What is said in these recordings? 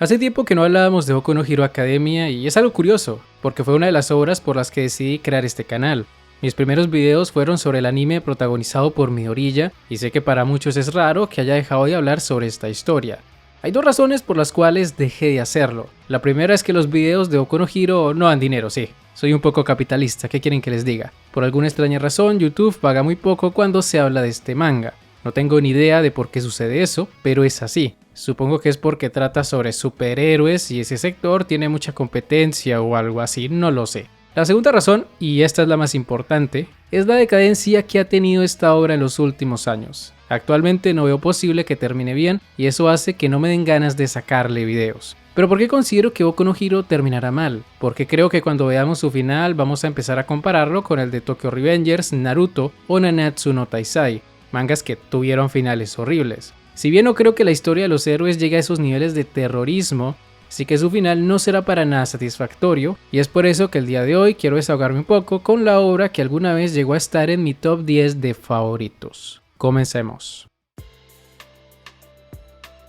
Hace tiempo que no hablábamos de Boku no Hero Academia y es algo curioso, porque fue una de las obras por las que decidí crear este canal. Mis primeros videos fueron sobre el anime protagonizado por Midoriya y sé que para muchos es raro que haya dejado de hablar sobre esta historia. Hay dos razones por las cuales dejé de hacerlo. La primera es que los videos de Boku no Hero no dan dinero, sí. Soy un poco capitalista, ¿qué quieren que les diga? Por alguna extraña razón, YouTube paga muy poco cuando se habla de este manga. No tengo ni idea de por qué sucede eso, pero es así. Supongo que es porque trata sobre superhéroes y ese sector tiene mucha competencia o algo así, no lo sé. La segunda razón, y esta es la más importante, es la decadencia que ha tenido esta obra en los últimos años. Actualmente no veo posible que termine bien y eso hace que no me den ganas de sacarle videos. Pero ¿por qué considero que Boku no Hero terminará mal? Porque creo que cuando veamos su final vamos a empezar a compararlo con el de Tokyo Revengers, Naruto o Nanatsu no Taizai, mangas que tuvieron finales horribles. Si bien no creo que la historia de los héroes llegue a esos niveles de terrorismo, sí que su final no será para nada satisfactorio, y es por eso que el día de hoy quiero desahogarme un poco con la obra que alguna vez llegó a estar en mi top 10 de favoritos. Comencemos.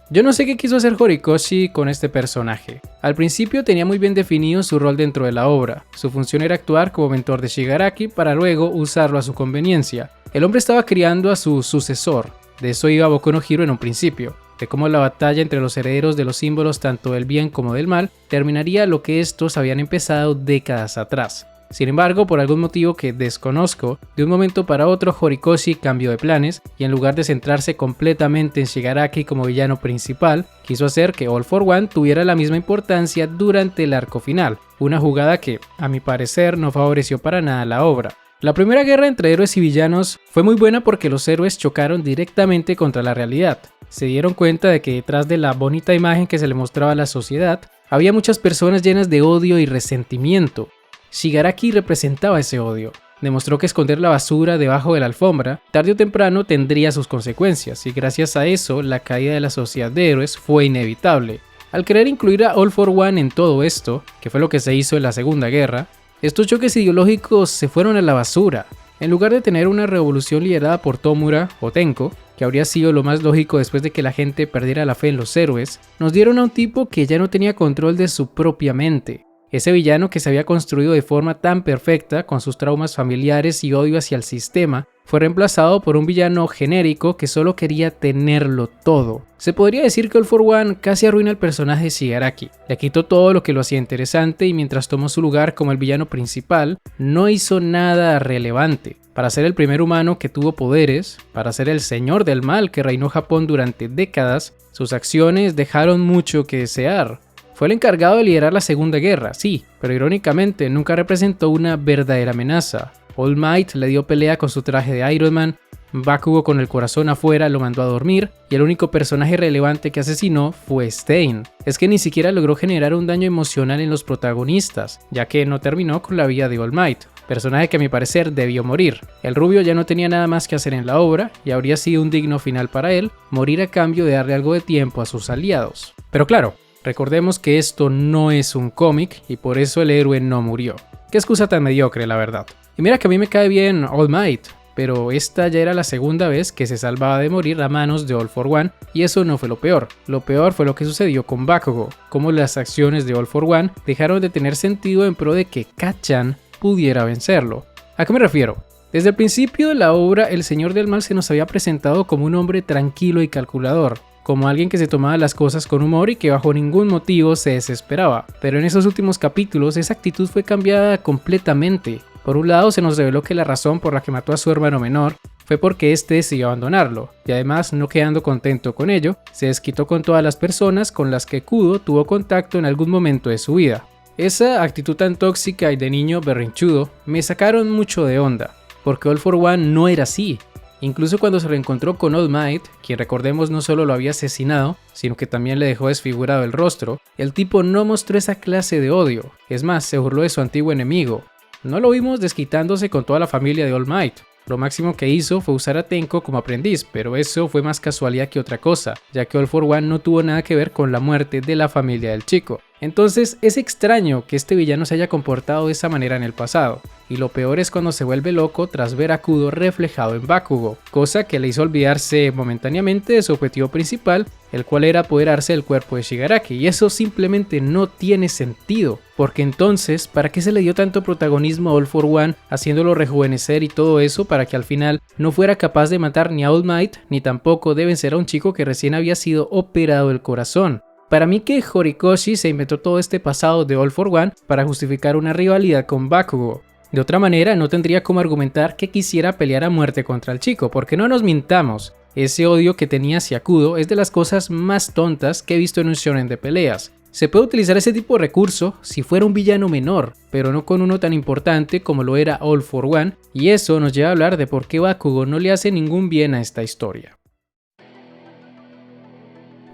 Yo no sé qué quiso hacer Horikoshi con este personaje. Al principio tenía muy bien definido su rol dentro de la obra. Su función era actuar como mentor de Shigaraki para luego usarlo a su conveniencia. El hombre estaba criando a su sucesor. De eso iba Boku no Hero en un principio, de cómo la batalla entre los herederos de los símbolos tanto del bien como del mal terminaría lo que estos habían empezado décadas atrás. Sin embargo, por algún motivo que desconozco, de un momento para otro Horikoshi cambió de planes y en lugar de centrarse completamente en Shigaraki como villano principal, quiso hacer que All for One tuviera la misma importancia durante el arco final, una jugada que, a mi parecer, no favoreció para nada la obra. La primera guerra entre héroes y villanos fue muy buena porque los héroes chocaron directamente contra la realidad. Se dieron cuenta de que detrás de la bonita imagen que se le mostraba a la sociedad, había muchas personas llenas de odio y resentimiento. Shigaraki representaba ese odio. Demostró que esconder la basura debajo de la alfombra, tarde o temprano tendría sus consecuencias, y gracias a eso, la caída de la sociedad de héroes fue inevitable. Al querer incluir a All for One en todo esto, que fue lo que se hizo en la Segunda Guerra, estos choques ideológicos se fueron a la basura. En lugar de tener una revolución liderada por Tomura o Tenko, que habría sido lo más lógico después de que la gente perdiera la fe en los héroes, nos dieron a un tipo que ya no tenía control de su propia mente. Ese villano que se había construido de forma tan perfecta, con sus traumas familiares y odio hacia el sistema, fue reemplazado por un villano genérico que solo quería tenerlo todo. Se podría decir que All for One casi arruina el personaje de Shigaraki. Le quitó todo lo que lo hacía interesante y mientras tomó su lugar como el villano principal, no hizo nada relevante. Para ser el primer humano que tuvo poderes, para ser el señor del mal que reinó Japón durante décadas, sus acciones dejaron mucho que desear. Fue el encargado de liderar la Segunda Guerra, sí, pero irónicamente nunca representó una verdadera amenaza. All Might le dio pelea con su traje de Iron Man, Bakugo con el corazón afuera lo mandó a dormir y el único personaje relevante que asesinó fue Stein. Es que ni siquiera logró generar un daño emocional en los protagonistas, ya que no terminó con la vida de All Might, personaje que a mi parecer debió morir. El rubio ya no tenía nada más que hacer en la obra y habría sido un digno final para él morir a cambio de darle algo de tiempo a sus aliados. Pero claro, recordemos que esto no es un cómic y por eso el héroe no murió. Qué excusa tan mediocre, la verdad. Y mira que a mí me cae bien All Might, pero esta ya era la segunda vez que se salvaba de morir a manos de All for One y eso no fue lo peor. Lo peor fue lo que sucedió con Bakugo, cómo las acciones de All for One dejaron de tener sentido en pro de que Kacchan pudiera vencerlo. ¿A qué me refiero? Desde el principio de la obra, el Señor del Mal se nos había presentado como un hombre tranquilo y calculador, como alguien que se tomaba las cosas con humor y que bajo ningún motivo se desesperaba. Pero en esos últimos capítulos esa actitud fue cambiada completamente. Por un lado se nos reveló que la razón por la que mató a su hermano menor fue porque éste decidió abandonarlo, y además no quedando contento con ello, se desquitó con todas las personas con las que Kudo tuvo contacto en algún momento de su vida. Esa actitud tan tóxica y de niño berrinchudo me sacaron mucho de onda, porque All for One no era así. Incluso cuando se reencontró con All Might, quien recordemos no solo lo había asesinado, sino que también le dejó desfigurado el rostro, el tipo no mostró esa clase de odio, es más, se burló de su antiguo enemigo. No lo vimos desquitándose con toda la familia de All Might. Lo máximo que hizo fue usar a Tenko como aprendiz, pero eso fue más casualidad que otra cosa, ya que All for One no tuvo nada que ver con la muerte de la familia del chico. Entonces es extraño que este villano se haya comportado de esa manera en el pasado, y lo peor es cuando se vuelve loco tras ver a Kudo reflejado en Bakugo, cosa que le hizo olvidarse momentáneamente de su objetivo principal, el cual era apoderarse del cuerpo de Shigaraki, y eso simplemente no tiene sentido, porque entonces, ¿para qué se le dio tanto protagonismo a All for One, haciéndolo rejuvenecer y todo eso para que al final no fuera capaz de matar ni a All Might, ni tampoco de vencer a un chico que recién había sido operado el corazón? Para mí que Horikoshi se inventó todo este pasado de All for One para justificar una rivalidad con Bakugo. De otra manera, no tendría como argumentar que quisiera pelear a muerte contra el chico, porque no nos mintamos, ese odio que tenía hacia Kudo es de las cosas más tontas que he visto en un shonen de peleas. Se puede utilizar ese tipo de recurso si fuera un villano menor, pero no con uno tan importante como lo era All for One, y eso nos lleva a hablar de por qué Bakugo no le hace ningún bien a esta historia.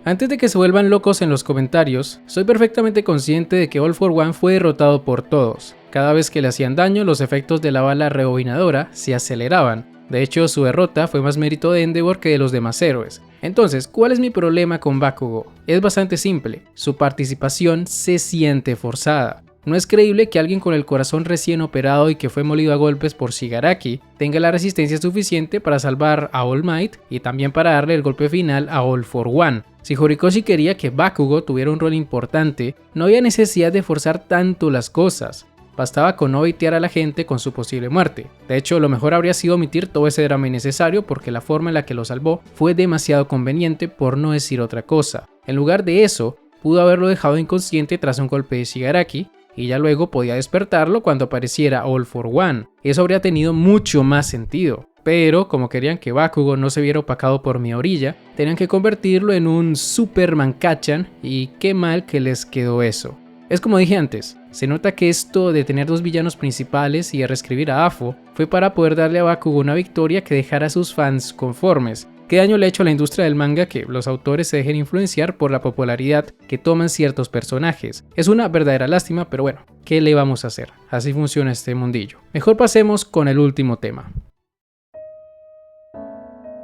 Antes de que se vuelvan locos en los comentarios, soy perfectamente consciente de que All for One fue derrotado por todos. Cada vez que le hacían daño, los efectos de la bala rebobinadora se aceleraban. De hecho, su derrota fue más mérito de Endeavor que de los demás héroes. Entonces, ¿cuál es mi problema con Bakugo? Es bastante simple, su participación se siente forzada. No es creíble que alguien con el corazón recién operado y que fue molido a golpes por Shigaraki tenga la resistencia suficiente para salvar a All Might y también para darle el golpe final a All for One. Si Horikoshi quería que Bakugo tuviera un rol importante, no había necesidad de forzar tanto las cosas. Bastaba con no baitear a la gente con su posible muerte. De hecho, lo mejor habría sido omitir todo ese drama innecesario porque la forma en la que lo salvó fue demasiado conveniente, por no decir otra cosa. En lugar de eso, pudo haberlo dejado inconsciente tras un golpe de Shigaraki, y ya luego podía despertarlo cuando apareciera All for One. Eso habría tenido mucho más sentido. Pero como querían que Bakugo no se viera opacado por mi orilla, tenían que convertirlo en un Superman Kachan, y qué mal que les quedó eso. Es como dije antes, se nota que esto de tener dos villanos principales y de reescribir a Afo fue para poder darle a Bakugo una victoria que dejara a sus fans conformes. ¿Qué daño le ha hecho a la industria del manga que los autores se dejen influenciar por la popularidad que toman ciertos personajes? Es una verdadera lástima, pero bueno, ¿qué le vamos a hacer? Así funciona este mundillo. Mejor pasemos con el último tema.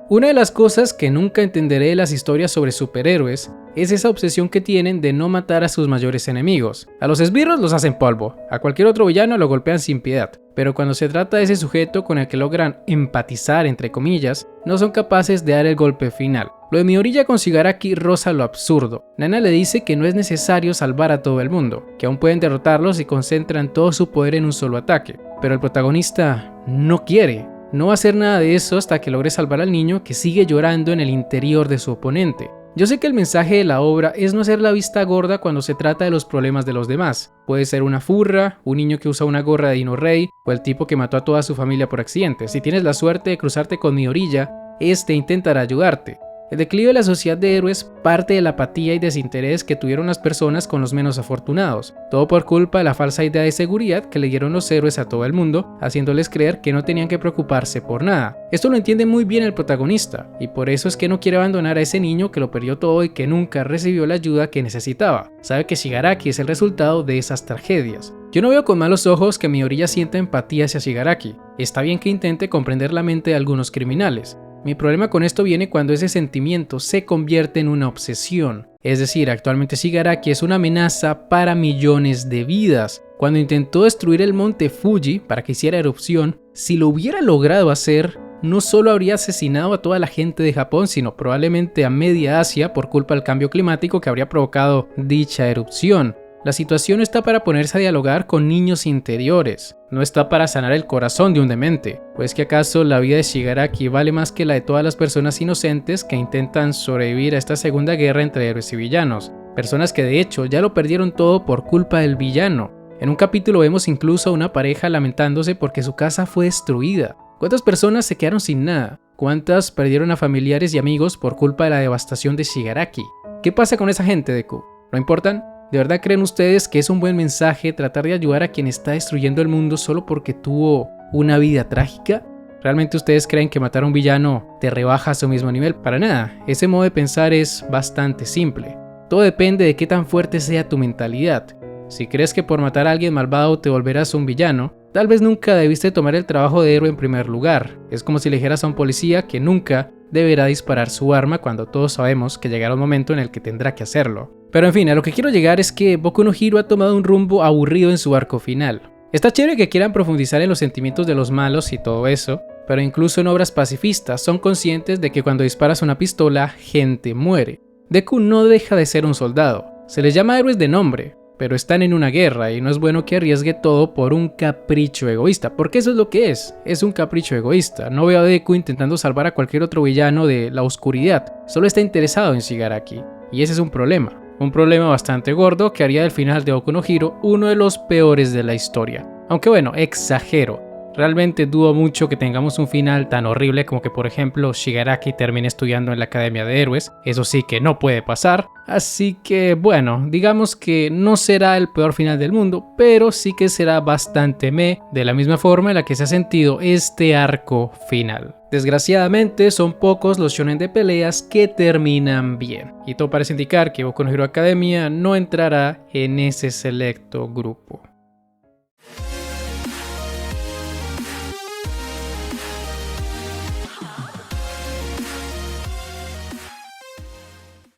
Una de las cosas que nunca entenderé de las historias sobre superhéroes es esa obsesión que tienen de no matar a sus mayores enemigos. A los esbirros los hacen polvo, a cualquier otro villano lo golpean sin piedad, pero cuando se trata de ese sujeto con el que logran empatizar entre comillas, no son capaces de dar el golpe final. Lo de mi orilla con Shigaraki roza lo absurdo. Nana le dice que no es necesario salvar a todo el mundo, que aún pueden derrotarlos si concentran todo su poder en un solo ataque, pero el protagonista no quiere. No va a hacer nada de eso hasta que logre salvar al niño que sigue llorando en el interior de su oponente. Yo sé que el mensaje de la obra es no hacer la vista gorda cuando se trata de los problemas de los demás. Puede ser una furra, un niño que usa una gorra de Dino Rey o el tipo que mató a toda su familia por accidente. Si tienes la suerte de cruzarte con mi orilla, este intentará ayudarte. El declive de la sociedad de héroes parte de la apatía y desinterés que tuvieron las personas con los menos afortunados, todo por culpa de la falsa idea de seguridad que le dieron los héroes a todo el mundo, haciéndoles creer que no tenían que preocuparse por nada. Esto lo entiende muy bien el protagonista, y por eso es que no quiere abandonar a ese niño que lo perdió todo y que nunca recibió la ayuda que necesitaba. Sabe que Shigaraki es el resultado de esas tragedias. Yo no veo con malos ojos que mi orilla sienta empatía hacia Shigaraki. Está bien que intente comprender la mente de algunos criminales. Mi problema con esto viene cuando ese sentimiento se convierte en una obsesión. Es decir, actualmente Shigaraki es una amenaza para millones de vidas. Cuando intentó destruir el monte Fuji para que hiciera erupción, si lo hubiera logrado hacer, no solo habría asesinado a toda la gente de Japón, sino probablemente a media Asia por culpa del cambio climático que habría provocado dicha erupción. La situación está para ponerse a dialogar con niños interiores, no está para sanar el corazón de un demente, pues que acaso la vida de Shigaraki vale más que la de todas las personas inocentes que intentan sobrevivir a esta segunda guerra entre héroes y villanos, personas que de hecho ya lo perdieron todo por culpa del villano. En un capítulo vemos incluso a una pareja lamentándose porque su casa fue destruida. ¿Cuántas personas se quedaron sin nada? ¿Cuántas perdieron a familiares y amigos por culpa de la devastación de Shigaraki? ¿Qué pasa con esa gente, Deku? ¿No importan? ¿De verdad creen ustedes que es un buen mensaje tratar de ayudar a quien está destruyendo el mundo solo porque tuvo una vida trágica? ¿Realmente ustedes creen que matar a un villano te rebaja a su mismo nivel? Para nada, ese modo de pensar es bastante simple. Todo depende de qué tan fuerte sea tu mentalidad. Si crees que por matar a alguien malvado te volverás un villano, tal vez nunca debiste tomar el trabajo de héroe en primer lugar. Es como si le dijeras a un policía que nunca deberá disparar su arma cuando todos sabemos que llegará un momento en el que tendrá que hacerlo. Pero en fin, a lo que quiero llegar es que Boku no Hero ha tomado un rumbo aburrido en su arco final. Está chévere que quieran profundizar en los sentimientos de los malos y todo eso, pero incluso en obras pacifistas son conscientes de que cuando disparas una pistola, gente muere. Deku no deja de ser un soldado, se les llama héroes de nombre, pero están en una guerra y no es bueno que arriesgue todo por un capricho egoísta, porque eso es lo que es un capricho egoísta. No veo a Deku intentando salvar a cualquier otro villano de la oscuridad, solo está interesado en Shigaraki, y ese es un problema bastante gordo que haría del final de Boku no Hero uno de los peores de la historia. Aunque bueno, exagero. Realmente dudo mucho que tengamos un final tan horrible como que, por ejemplo, Shigaraki termine estudiando en la Academia de Héroes. Eso sí que no puede pasar. Así que bueno, digamos que no será el peor final del mundo, pero sí que será bastante meh, de la misma forma en la que se ha sentido este arco final. Desgraciadamente son pocos los shonen de peleas que terminan bien, y todo parece indicar que Boku no Hero Academia no entrará en ese selecto grupo.